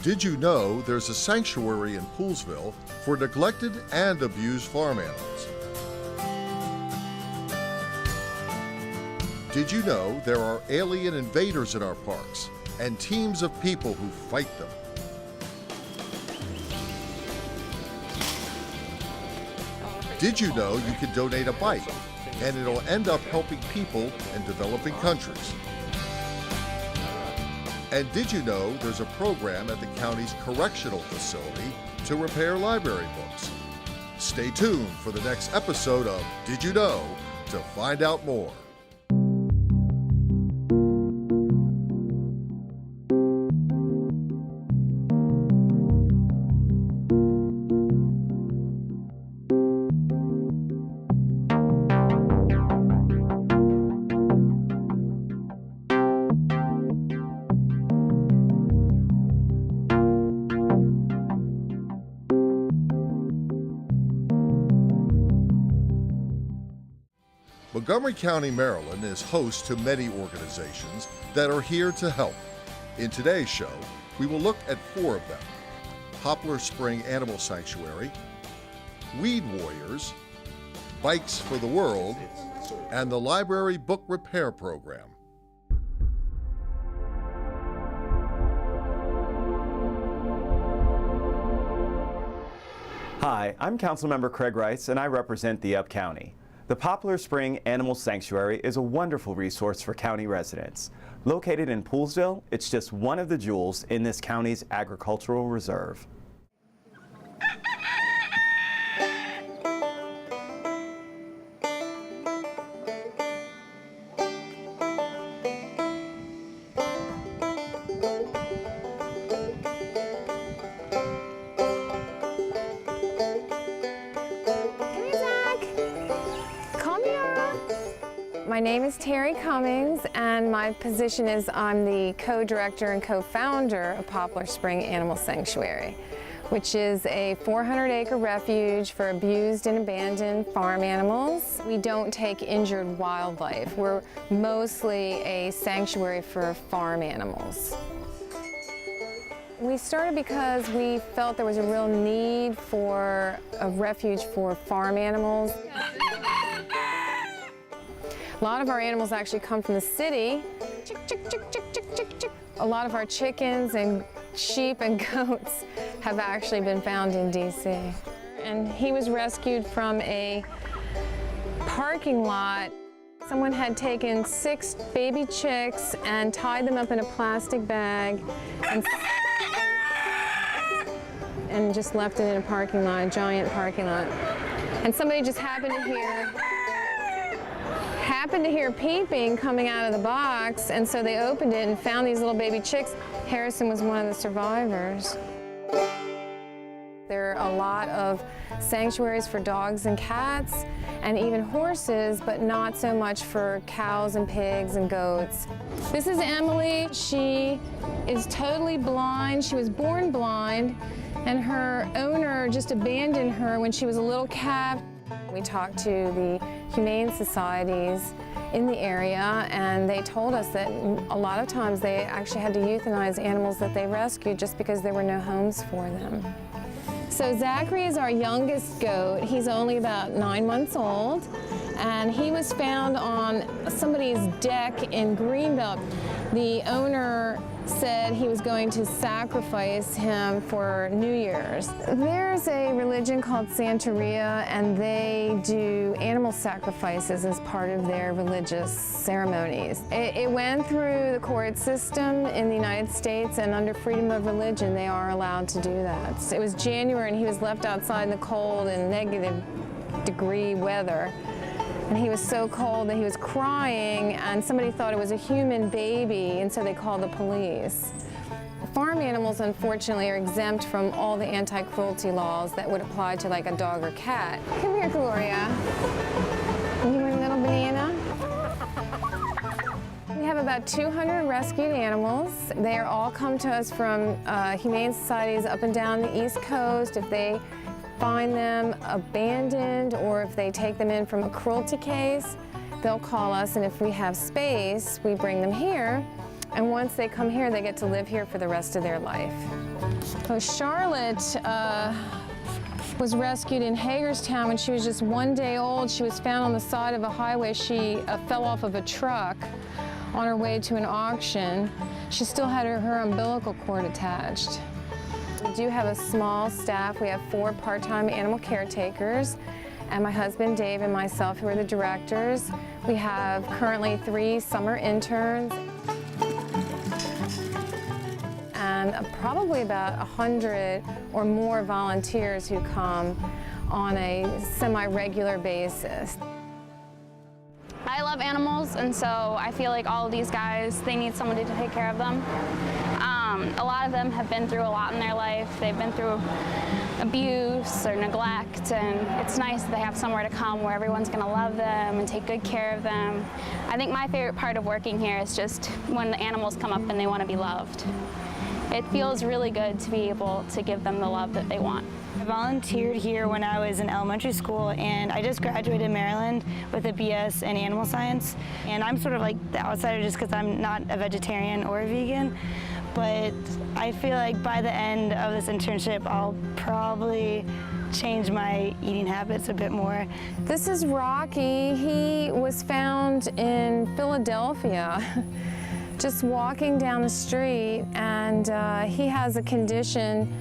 Did you know there's a sanctuary in Poolesville for neglected and abused farm animals? Did you know there are alien invaders in our parks and teams of people who fight them? Did you know you can donate a bike and it'll end up helping people in developing countries? And did you know there's a program at the county's correctional facility to repair library books? Stay tuned for the next episode of Did You Know to find out more. Montgomery County, Maryland is host to many organizations that are here to help. In today's show, we will look at 4 of them: Poplar Spring Animal Sanctuary, Weed Warriors, Bikes for the World, and the Library Book Repair Program. Hi, I'm Councilmember Craig Rice, and I represent the Up County. The Poplar Spring Animal Sanctuary is a wonderful resource for county residents. Located in Poolesville, it's just one of the jewels in this county's agricultural reserve. My name is Terry Cummings, and my position is I'm the co-director and co-founder of Poplar Spring Animal Sanctuary, which is a 400-acre refuge for abused and abandoned farm animals. We don't take injured wildlife. We're mostly a sanctuary for farm animals. We started because we felt there was a real need for a refuge for farm animals. A lot of our animals actually come from the city. Chick, chick, chick, chick, chick, chick, chick. A lot of our chickens and sheep and goats have actually been found in DC. And he was rescued from a parking lot. Someone had taken 6 baby chicks and tied them up in a plastic bag and just left it in a parking lot, a giant parking lot. And somebody just happened to hear peeping coming out of the box, and so they opened it and found these little baby chicks. Harrison was one of the survivors. There are a lot of sanctuaries for dogs and cats and even horses, but not so much for cows and pigs and goats. This is Emily. She is totally blind. She was born blind, and her owner just abandoned her when she was a little calf. We talked to the humane societies in the area, and they told us that a lot of times they actually had to euthanize animals that they rescued just because there were no homes for them. So Zachary is our youngest goat. He's only about 9 months old, and he was found on somebody's deck in Greenbelt. The owner said he was going to sacrifice him for New Year's. There's a religion called Santeria, and they do animal sacrifices as part of their religious ceremonies. It went through the court system in the United States, and under freedom of religion, they are allowed to do that. It was January, and he was left outside in the cold in -degree weather. And he was so cold that he was crying, and somebody thought it was a human baby, and so they called the police. Farm animals, unfortunately, are exempt from all the anti-cruelty laws that would apply to like a dog or cat. Come here, Gloria. You want a little banana? We have about 200 rescued animals. They are all come to us from humane societies up and down the East Coast. If they find them abandoned or if they take them in from a cruelty case, they'll call us, and if we have space, we bring them here. And once they come here, they get to live here for the rest of their life. So Charlotte was rescued in Hagerstown when she was just 1 day old. She was found on the side of a highway. She fell off of a truck on her way to an auction. She still had her umbilical cord attached. We do have a small staff. We have 4 part-time animal caretakers, and my husband Dave and myself, who are the directors. We have currently 3 summer interns and probably about 100 or more volunteers who come on a semi-regular basis. I love animals, and so I feel like all of these guys, they need somebody to take care of them. A lot of them have been through a lot in their life. They've been through abuse or neglect, and it's nice that they have somewhere to come where everyone's going to love them and take good care of them. I think my favorite part of working here is just when the animals come up and they want to be loved. It feels really good to be able to give them the love that they want. I volunteered here when I was in elementary school, and I just graduated in Maryland with a BS in animal science. And I'm sort of like the outsider just because I'm not a vegetarian or a vegan. But I feel like by the end of this internship, I'll probably change my eating habits a bit more. This is Rocky. He was found in Philadelphia. Just walking down the street, and he has a condition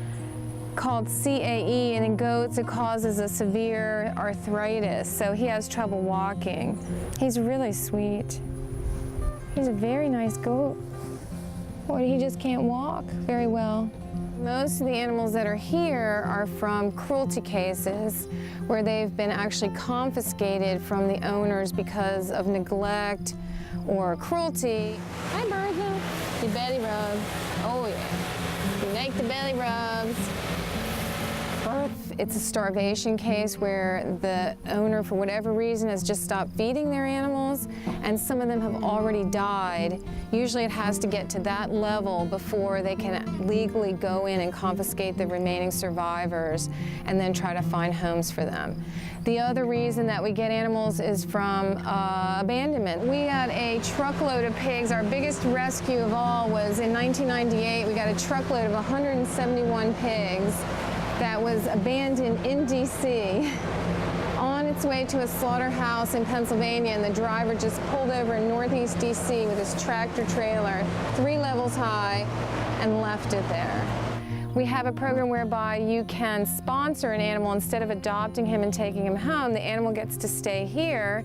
called CAE, and in goats it causes a severe arthritis, so he has trouble walking. He's really sweet. He's a very nice goat. Boy, he just can't walk very well. Most of the animals that are here are from cruelty cases where they've been actually confiscated from the owners because of neglect or cruelty. Hi, Bertha. You belly rub. Oh, yeah. You make the belly rubs. It's a starvation case where the owner, for whatever reason, has just stopped feeding their animals, and some of them have already died. Usually it has to get to that level before they can legally go in and confiscate the remaining survivors and then try to find homes for them. The other reason that we get animals is from abandonment. We had a truckload of pigs. Our biggest rescue of all was in 1998. We got a truckload of 171 pigs that was abandoned in D.C. on its way to a slaughterhouse in Pennsylvania, and the driver just pulled over in northeast D.C. with his tractor trailer 3 levels high and left it there. We have a program whereby you can sponsor an animal. Instead of adopting him and taking him home, the animal gets to stay here,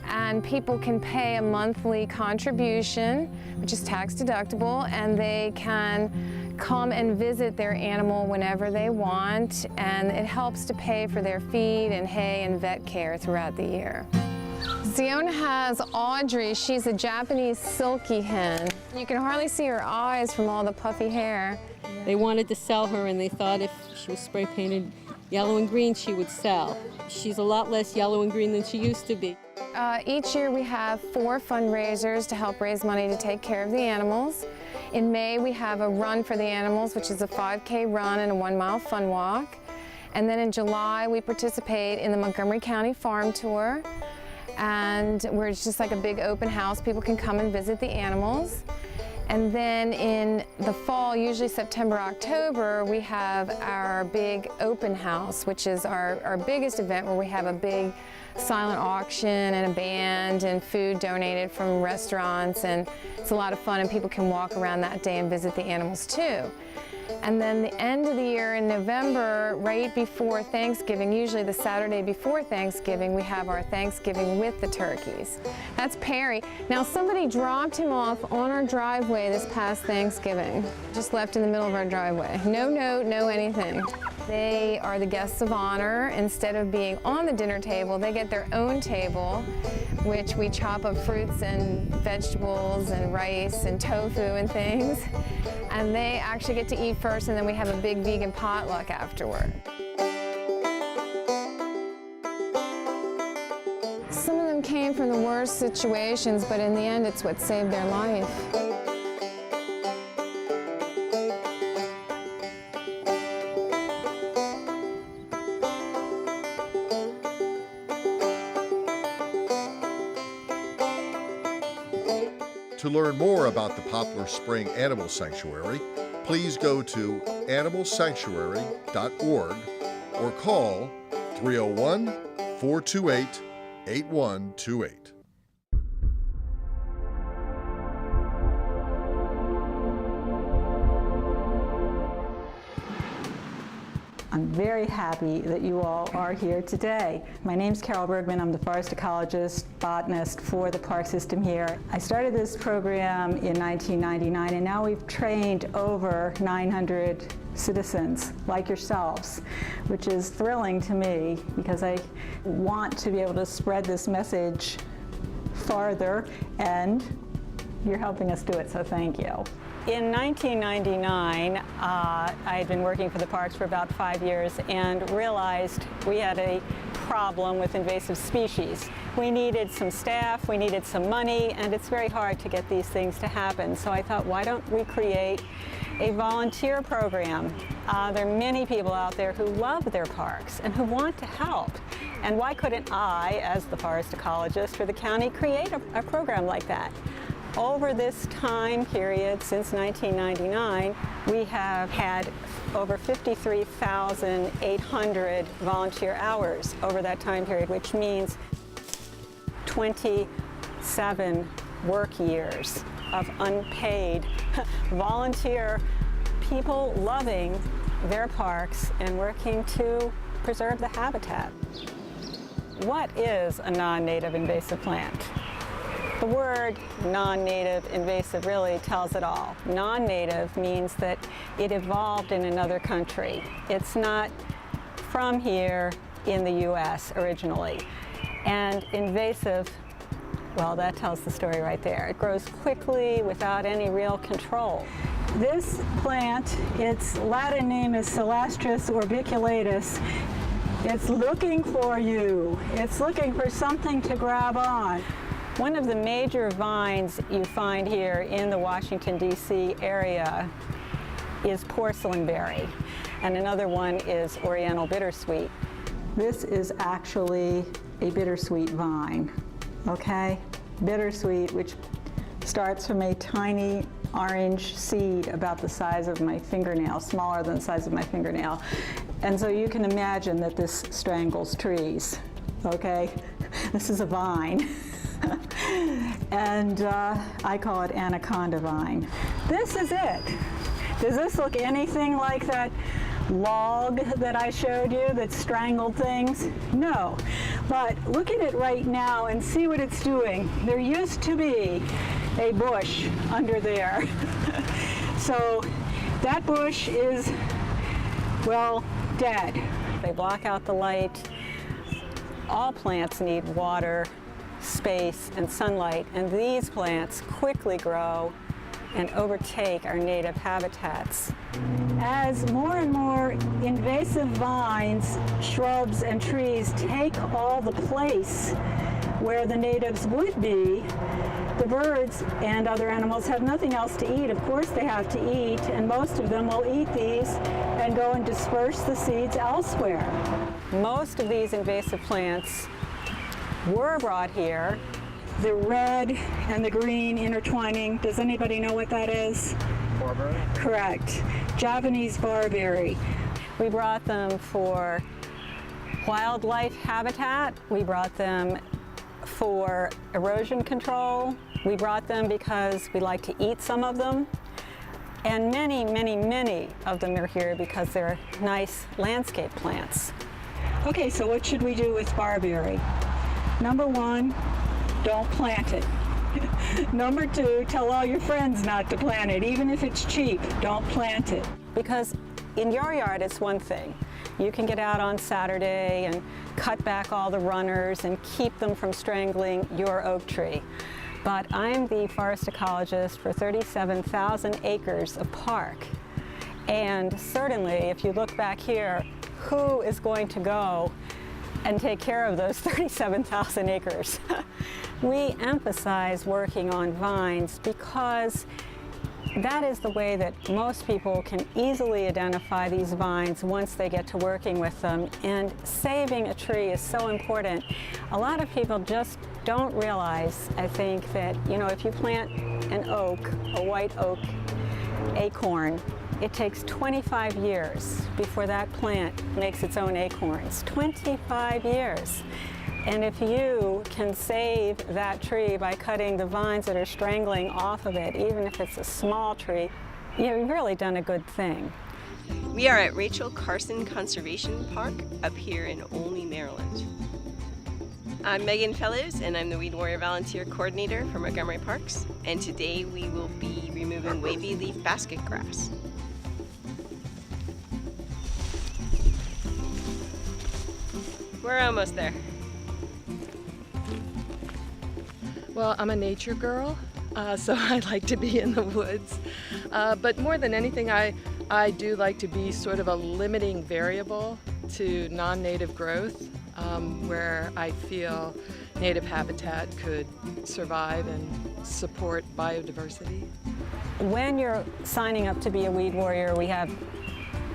and people can pay a monthly contribution, which is tax deductible, and they can come and visit their animal whenever they want, and it helps to pay for their feed and hay and vet care throughout the year. Siona has Audrey. She's a Japanese silky hen. You can hardly see her eyes from all the puffy hair. They wanted to sell her, and they thought if she was spray painted yellow and green, she would sell. She's a lot less yellow and green than she used to be. Each year we have 4 fundraisers to help raise money to take care of the animals. In May we have a run for the animals, which is a 5K run and a 1-mile fun walk. And then in July we participate in the Montgomery County Farm Tour, and where it's just like a big open house. People can come and visit the animals. And then in the fall, usually September, October, we have our big open house, which is our biggest event, where we have a big silent auction and a band and food donated from restaurants, and it's a lot of fun, and people can walk around that day and visit the animals too. And then the end of the year in November, right before Thanksgiving, usually the Saturday before Thanksgiving, we have our Thanksgiving with the turkeys. That's Perry. Now somebody dropped him off on our driveway this past Thanksgiving. Just left in the middle of our driveway. No note, no anything. They are the guests of honor. Instead of being on the dinner table, they get their own table, which we chop up fruits and vegetables and rice and tofu and things. And they actually get to eat first, and then we have a big vegan potluck afterward. Some of them came from the worst situations, but in the end, it's what saved their life. To learn more about the Poplar Spring Animal Sanctuary, please go to animalsanctuary.org or call 301-428-8128. I'm very happy that you all are here today. My name's Carole Bergmann. I'm the forest ecologist, botanist for the park system here. I started this program in 1999, and now we've trained over 900 citizens like yourselves, which is thrilling to me because I want to be able to spread this message farther, and you're helping us do it, so thank you. In 1999, I had been working for the parks for about 5 years and realized we had a problem with invasive species. We needed some staff, we needed some money, and it's very hard to get these things to happen. So I thought, why don't we create a volunteer program? There are many people out there who love their parks and who want to help. And why couldn't I, as the forest ecologist for the county, create a program like that? Over this time period, since 1999, we have had over 53,800 volunteer hours over that time period, which means 27 work years of unpaid volunteer people loving their parks and working to preserve the habitat. What is a non-native invasive plant? The word non-native invasive really tells it all. Non-native means that it evolved in another country. It's not from here in the U.S. originally. And invasive, well, that tells the story right there. It grows quickly without any real control. This plant, its Latin name is Celestris orbiculatus. It's looking for you. It's looking for something to grab on. One of the major vines you find here in the Washington, D.C. area is porcelainberry, and another one is oriental bittersweet. This is actually a bittersweet vine, okay? Bittersweet, which starts from a tiny orange seed about the size of my fingernail, smaller than the size of my fingernail. And so you can imagine that this strangles trees, okay? This is a vine. And I call it anaconda vine. This is it. Does this look anything like that log that I showed you that strangled things? No. But look at it right now and see what it's doing. There used to be a bush under there. So that bush is, well, dead. They block out the light. All plants need water, space, and sunlight, and these plants quickly grow and overtake our native habitats. As more and more invasive vines, shrubs, and trees take all the place where the natives would be, the birds and other animals have nothing else to eat. Of course they have to eat, and most of them will eat these and go and disperse the seeds elsewhere. Most of these invasive plants were brought here. The red and the green intertwining, does anybody know what that is? Barberry? Correct. Japanese barberry. We brought them for wildlife habitat. We brought them for erosion control. We brought them because we like to eat some of them. And many, many, many of them are here because they're nice landscape plants. Okay, so what should we do with barberry? Number one, don't plant it. Number two, tell all your friends not to plant it. Even if it's cheap, don't plant it. Because in your yard, it's one thing. You can get out on Saturday and cut back all the runners and keep them from strangling your oak tree. But I'm the forest ecologist for 37,000 acres of park. And certainly, if you look back here, who is going to go and take care of those 37,000 acres? We emphasize working on vines because that is the way that most people can easily identify these vines once they get to working with them. And saving a tree is so important. A lot of people just don't realize, I think, that, you know, if you plant an oak, a white oak acorn, it takes 25 years before that plant makes its own acorns. 25 years. And if you can save that tree by cutting the vines that are strangling off of it, even if it's a small tree, you've really done a good thing. We are at Rachel Carson Conservation Park up here in Olney, Maryland. I'm Meghan Fellows, and I'm the Weed Warrior Volunteer Coordinator for Montgomery Parks. And today we will be removing wavy leaf basket grass. We're almost there. Well, I'm a nature girl, so I like to be in the woods. But more than anything, I do like to be sort of a limiting variable to non-native growth, where I feel native habitat could survive and support biodiversity. When you're signing up to be a weed warrior, we have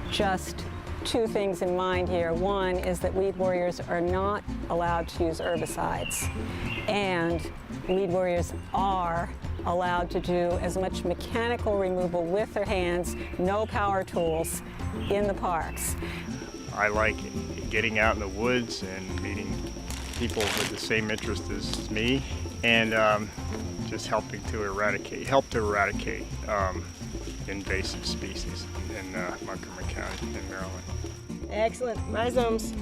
just two things in mind here. One is that weed warriors are not allowed to use herbicides, and weed warriors are allowed to do as much mechanical removal with their hands, no power tools, in the parks. I like getting out in the woods and meeting people with the same interest as me, and just help to eradicate invasive species in Montgomery County in Maryland. Excellent. Rhizomes.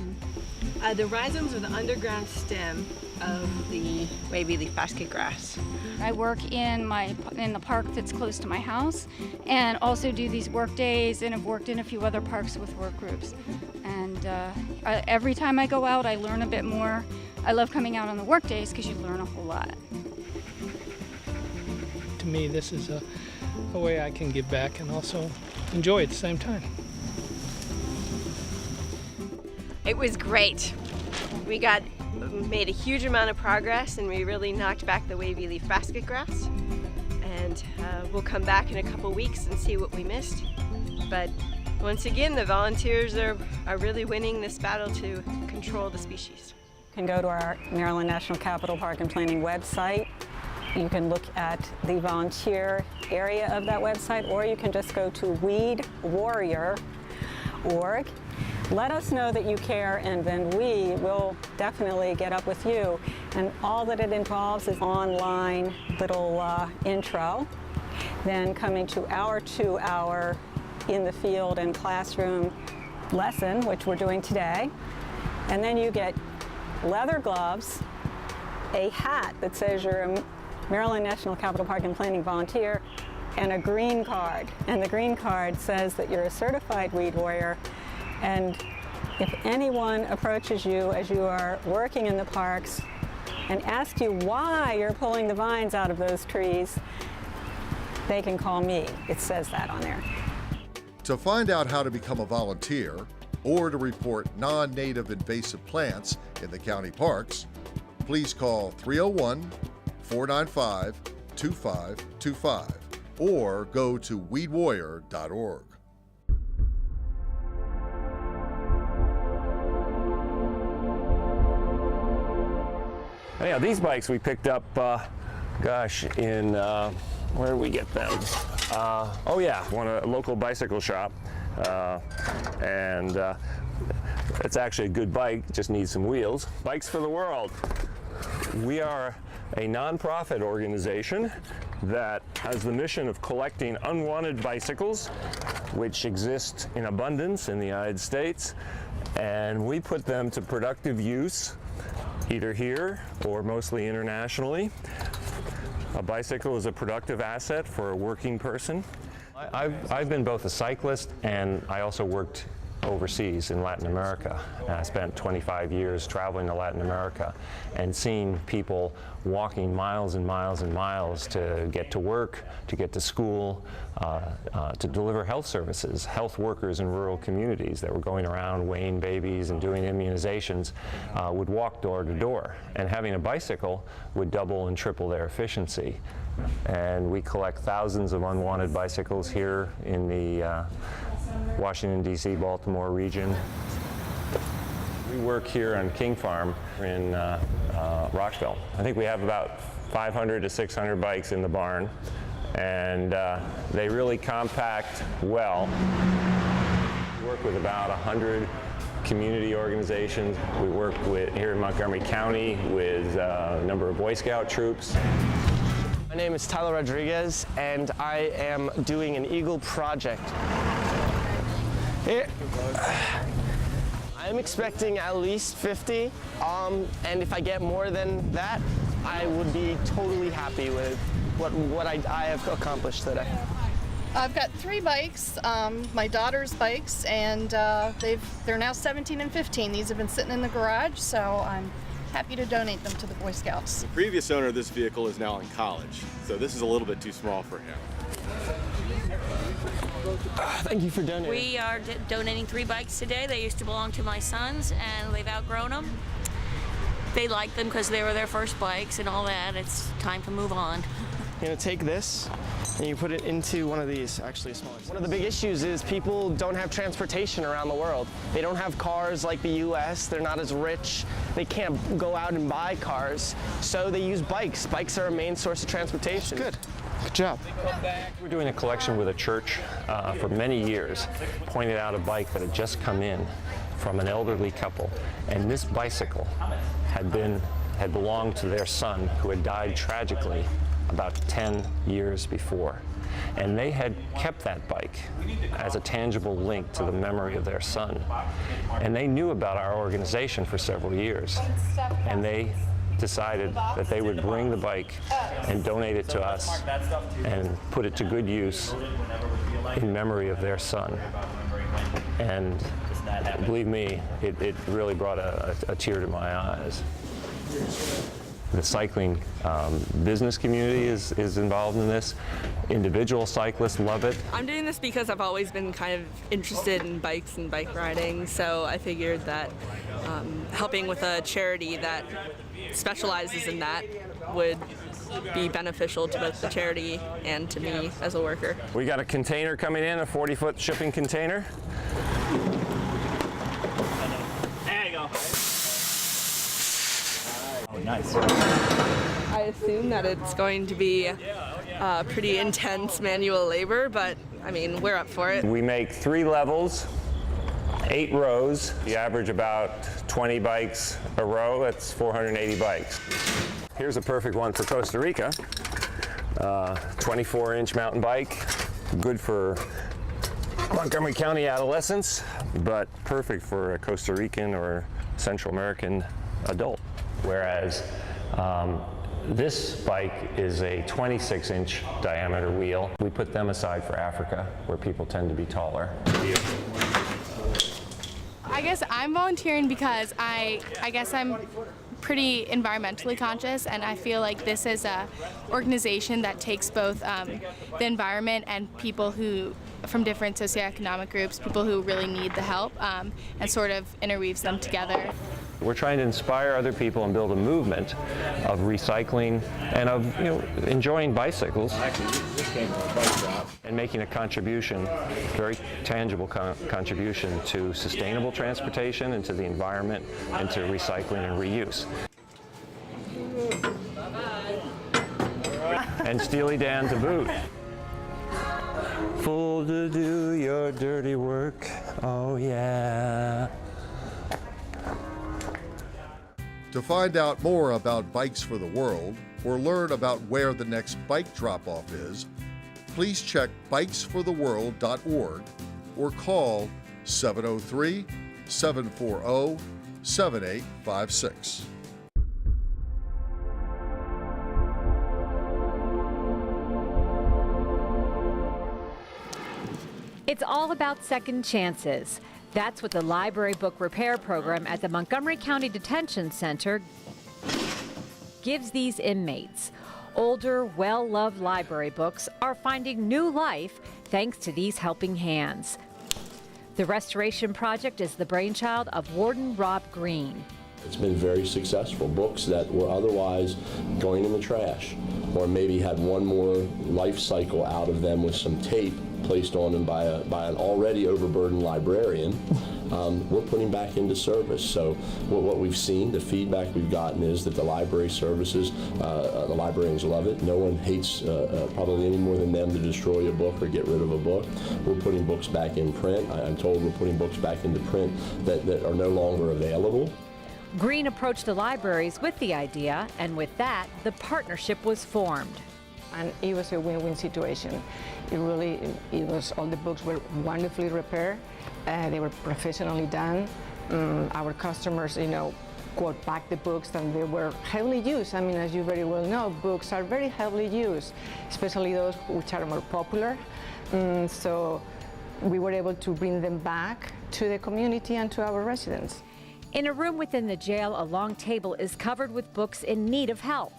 The rhizomes are the underground stem of the wavy leaf basket grass. I work in the park that's close to my house, and also do these work days, and have worked in a few other parks with work groups. And every time I go out, I learn a bit more. I love coming out on the work days because you learn a whole lot. To me, this is a way I can give back and also enjoy at the same time. It was great. We made a huge amount of progress, and we really knocked back the wavy leaf basket grass. And we'll come back in a couple weeks and see what we missed. But once again, the volunteers are really winning this battle to control the species. You can go to our Maryland National Capital Park and Planning website. You can look at the volunteer area of that website, or you can just go to weedwarrior.org. Let us know that you care, and then we will definitely get up with you. And all that it involves is online little intro, then coming to our 2-hour in the field and classroom lesson, which we're doing today. And then you get leather gloves, a hat that says you're a Maryland National Capital Park and Planning volunteer, and a green card. And the green card says that you're a certified weed warrior. And if anyone approaches you as you are working in the parks and asks you why you're pulling the vines out of those trees, they can call me. It says that on there. To find out how to become a volunteer or to report non-native invasive plants in the county parks, please call 301-495-2525 or go to weedwarrior.org. Anyhow, these bikes we picked up, in, where did we get them? A local bicycle shop. It's actually a good bike, just needs some wheels. Bikes for the World. We are a nonprofit organization that has the mission of collecting unwanted bicycles, which exist in abundance in the United States, and we put them to productive use, either here or mostly internationally. A bicycle is a productive asset for a working person. I've been both a cyclist, and I also worked overseas in Latin America. And I spent 25 years traveling to Latin America and seeing people walking miles and miles and miles to get to work, to get to school, to deliver health services. Health workers in rural communities that were going around weighing babies and doing immunizations would walk door to door. And having a bicycle would double and triple their efficiency. and we collect thousands of unwanted bicycles here in the Washington, D.C., Baltimore region. We work here on King Farm in Rockville. I think we have about 500 to 600 bikes in the barn, and they really compact well. We work with about 100 community organizations. We work with here in Montgomery County with a number of Boy Scout troops. My name is Tyler Rodriguez, and I am doing an Eagle project. Here. I'm expecting at least 50, and if I get more than that, I would be totally happy with what I have accomplished today. I've got 3 bikes, my daughter's bikes, and they're now 17 and 15. These have been sitting in the garage, so I'm happy to donate them to the Boy Scouts. The previous owner of this vehicle is now in college, so this is a little bit too small for him. Thank you for donating. We are donating 3 bikes today. They used to belong to my sons, and they've outgrown them. They like them because they were their first bikes and all that. It's time to move on. You're going to take this and you put it into one of these, actually smaller. One of the big issues is people don't have transportation around the world. They don't have cars like the US, they're not as rich, they can't go out and buy cars, so they use bikes. Bikes are a main source of transportation. Good. Good job. We're doing a collection with a church for many years, pointed out a bike that had just come in from an elderly couple, and this bicycle had belonged to their son, who had died tragically about 10 years before. And they had kept that bike as a tangible link to the memory of their son. And they knew about our organization for several years. And they decided that they would bring the bike and donate it to us and put it to good use in memory of their son. And believe me, it really brought a tear to my eyes. The cycling business community is involved in this. Individual cyclists love it. I'm doing this because I've always been kind of interested in bikes and bike riding, so I figured that helping with a charity that specializes in that would be beneficial to both the charity and to me as a worker. We got a container coming in, a 40-foot shipping container. There you go. Oh, nice. I assume that it's going to be pretty intense manual labor, but I mean, we're up for it. We make 3 levels, 8 rows. We average about 20 bikes a row. That's 480 bikes. Here's a perfect one for Costa Rica. 24-inch mountain bike, good for Montgomery County adolescents, but perfect for a Costa Rican or Central American adult. Whereas this bike is a 26-inch diameter wheel. We put them aside for Africa, where people tend to be taller. I guess I'm volunteering because I guess I'm pretty environmentally conscious, and I feel like this is a organization that takes both the environment and people who from different socioeconomic groups, people who really need the help, and sort of interweaves them together. We're trying to inspire other people and build a movement of recycling and of enjoying bicycles and making a contribution, very tangible contribution to sustainable transportation and to the environment and to recycling and reuse. And Steely Dan to boot. Full to do your dirty work, oh yeah. To find out more about Bikes for the World or learn about where the next bike drop-off is, please check bikesfortheworld.org or call 703-740-7856. It's all about second chances. That's what the Library Book Repair Program at the Montgomery County Detention Center gives these inmates. Older, well-loved library books are finding new life thanks to these helping hands. The restoration project is the brainchild of Warden Rob Green. It's been very successful. Books that were otherwise going in the trash, or maybe had one more life cycle out of them with some tape placed on them by an already overburdened librarian, we're putting back into service. So what we've seen, the feedback we've gotten is that the library services, the librarians love it. No one hates probably any more than them to destroy a book or get rid of a book. We're putting books back in print. I'm told we're putting books back into print that are no longer available. Green approached the libraries with the idea, and with that, the partnership was formed. And it was a win-win situation. It was, all the books were wonderfully repaired. They were professionally done. Our customers, got back the books, and they were heavily used. I mean, as you very well know, books are very heavily used, especially those which are more popular. So we were able to bring them back to the community and to our residents. In a room within the jail, a long table is covered with books in need of help.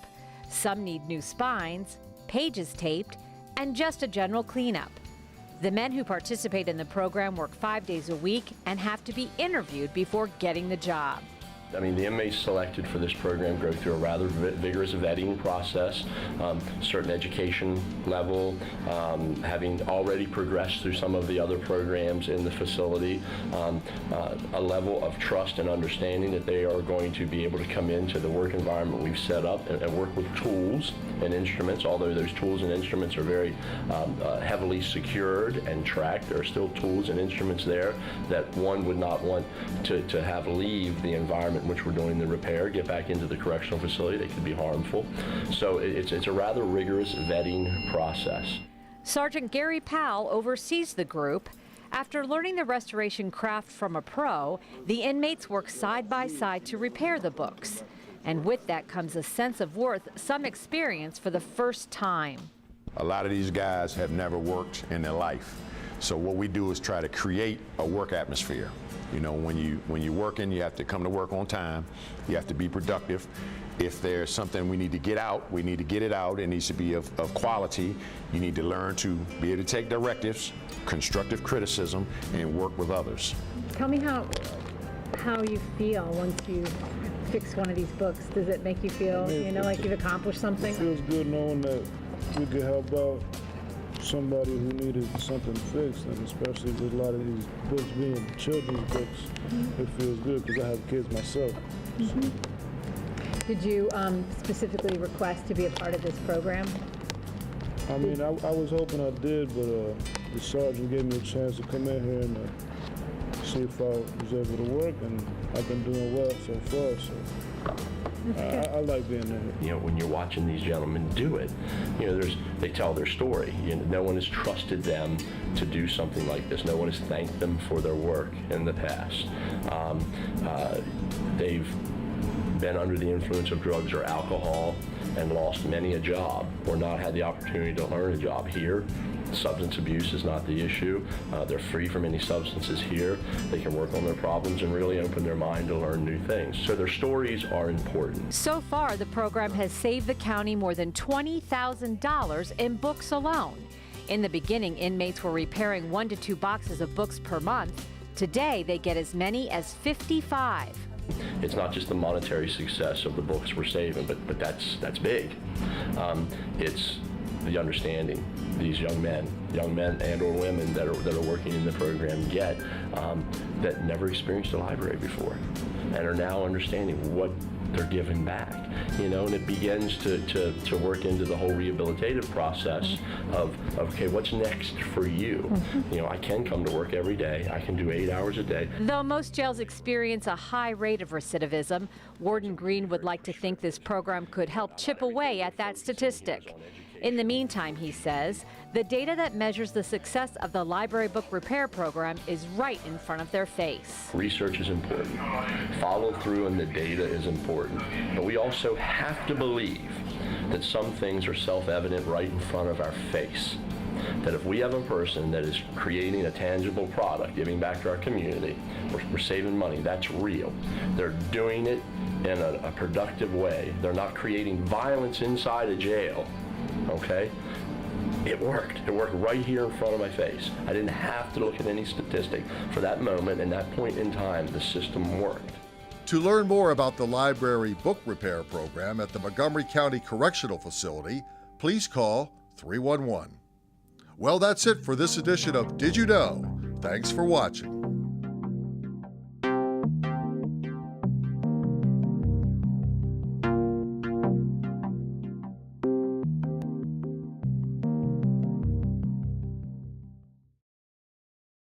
Some need new spines, pages taped, and just a general cleanup. The men who participate in the program work 5 days a week and have to be interviewed before getting the job. I mean, the inmates selected for this program go through a rather vigorous vetting process, certain education level, having already progressed through some of the other programs in the facility, a level of trust and understanding that they are going to be able to come into the work environment we've set up and work with tools and instruments. Although those tools and instruments are very heavily secured and tracked, there are still tools and instruments there that one would not want to have leave the environment in which we're doing the repair, get back into the correctional facility. They could be harmful. So it's a rather rigorous vetting process. Sergeant Gary Powell oversees the group. After learning the restoration craft from a pro, the inmates work side by side to repair the books. And with that comes a sense of worth, some experience for the first time. A lot of these guys have never worked in their life. So what we do is try to create a work atmosphere. When you're working, you have to come to work on time. You have to be productive. If there's something we need to get out, we need to get it out. It needs to be of quality. You need to learn to be able to take directives, constructive criticism, and work with others. Tell me how you feel once you fix one of these books. Does it make you feel, like you've accomplished something? It feels good knowing that we could help out somebody who needed something fixed, and especially with a lot of these books being children's books, it feels good because I have kids myself. So. Did you specifically request to be a part of this program? I mean, I was hoping I did, but the sergeant gave me a chance to come in here and see if I was able to work, and I've been doing well so far. So. I like being there. When you're watching these gentlemen do it, they tell their story. No one has trusted them to do something like this. No one has thanked them for their work in the past. They've been under the influence of drugs or alcohol and lost many a job, or not had the opportunity to learn a job here. Substance abuse is not the issue. They're free from any substances here. They can work on their problems and really open their mind to learn new things. So their stories are important. So far, the program has saved the county more than $20,000 in books alone. In the beginning, inmates were repairing 1 to 2 boxes of books per month. Today, they get as many as 55. It's not just the monetary success of the books we're saving, but that's big. It's the understanding these young men and or women that are working in the program get that never experienced a library before and are now understanding what they're giving back, and it begins to work into the whole rehabilitative process of okay, what's next for you? I can come to work every day. I can do 8 hours a day. Though most jails experience a high rate of recidivism, Warden Green would like to think this program could help chip away at that statistic. In the meantime, he says, the data that measures the success of the library book repair program is right in front of their face. Research is important. Follow through on the data is important. But we also have to believe that some things are self-evident right in front of our face. That if we have a person that is creating a tangible product, giving back to our community, we're saving money, that's real. They're doing it in a productive way. They're not creating violence inside a jail. Okay? It worked. It worked right here in front of my face. I didn't have to look at any statistic. For that moment and that point in time, the system worked. To learn more about the library book repair program at the Montgomery County Correctional Facility, please call 311. Well, that's it for this edition of Did You Know? Thanks for watching.